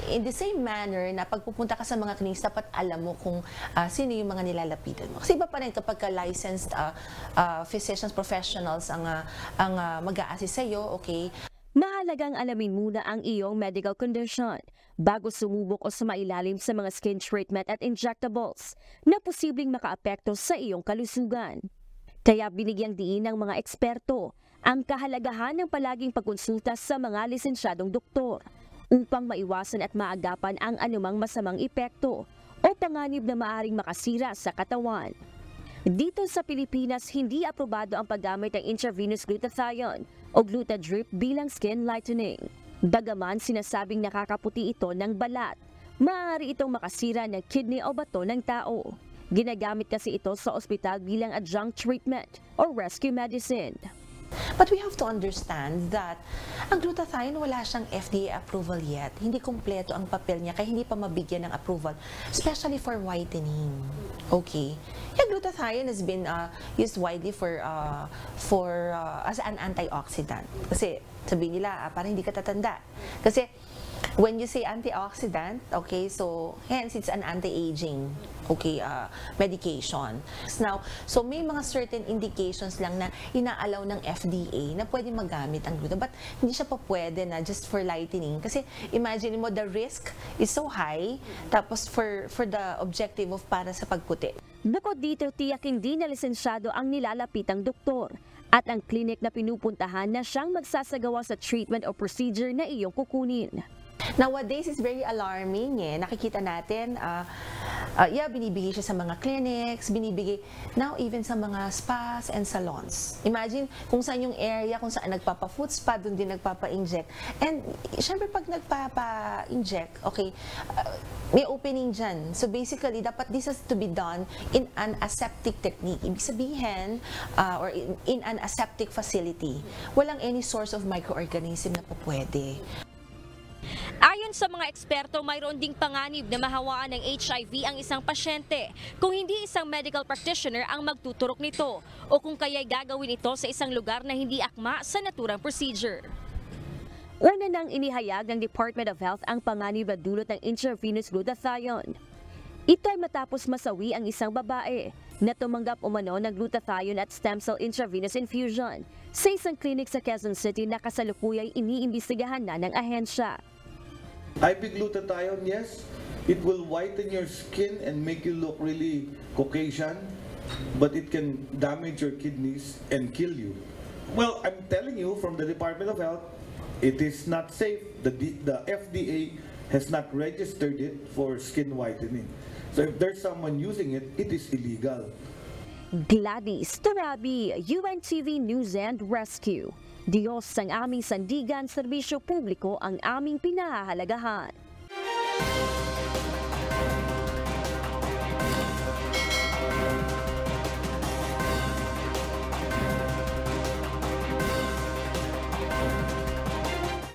in the same manner na pagpupunta ka sa mga clinics, dapat alam mo kung sino yung mga nilalapitan mo. Kasi iba pa rin kapag licensed physicians, professionals ang mag-a-assist sa'yo, okay? Mahalagang alamin muna ang iyong medical condition bago sumubok o sumailalim sa mga skin treatment at injectables na posibleng makaapekto sa iyong kalusugan. Kaya binigyang diin ng mga eksperto ang kahalagahan ng palaging pagkonsulta sa mga lisensyadong doktor upang maiwasan at maagapan ang anumang masamang epekto o panganib na maaring makasira sa katawan. Dito sa Pilipinas, hindi aprobado ang paggamit ng intravenous glutathione o Glutadrip bilang skin lightening. Bagaman sinasabing nakakaputi ito ng balat, maaari itong makasira ng kidney o bato ng tao. Ginagamit kasi ito sa ospital bilang adjunct treatment o rescue medicine. But we have to understand that ang glutathione wala siyang FDA approval yet. Hindi kumpleto ang papel niya kaya hindi pa mabigyan ng approval, especially for whitening. Okay. Yeah, glutathione has been used widely for as an antioxidant. Kasi sabihin nila parang hindi ka tatanda. Kasi when you say antioxidant, okay, so hence it's an anti-aging, okay, medication. Now, so may mga certain indications lang na inaalaw ng FDA na pwede magamit ang glutathione, but hindi siya pa pwede na just for lightening. Kasi imagine mo, the risk is so high, tapos for the objective of para sa pagputi. Bukod dito, tiyak hindi na lisensyado ang nilalapitang doktor at ang clinic na pinupuntahan na siyang magsasagawa sa treatment o procedure na iyong kukunin. Nowadays, it's very alarming eh. Nakikita natin, binibigay siya sa mga clinics, binibigay now even sa mga spas and salons. Imagine kung saan yung area, kung saan nagpapa-foot spa, doon din nagpapa-inject. And syempre pag nagpapa-inject, okay, may opening dyan. So basically, dapat this has to be done in an aseptic technique. Ibig sabihin, or in an aseptic facility. Walang any source of microorganism na po pwede. Ayon sa mga eksperto, mayroon ding panganib na mahawaan ng HIV ang isang pasyente kung hindi isang medical practitioner ang magtuturok nito o kung kaya'y gagawin ito sa isang lugar na hindi akma sa naturang procedure. Una nang inihayag ng Department of Health ang panganib na dulot ng intravenous glutathione. Ito ay matapos masawi ang isang babae na tumanggap umano ng glutathione at stem cell intravenous infusion sa isang clinic sa Quezon City na kasalukuyang iniimbestigahan na ng ahensya. IV glutathione, yes, it will whiten your skin and make you look really Caucasian, but it can damage your kidneys and kill you. Well, I'm telling you from the Department of Health, it is not safe. The FDA has not registered it for skin whitening. So if there's someone using it, it is illegal. Gladys Turabi, UNTV News and Rescue. Diyos ang aming sandigan, serbisyo publiko ang aming pinahahalagahan.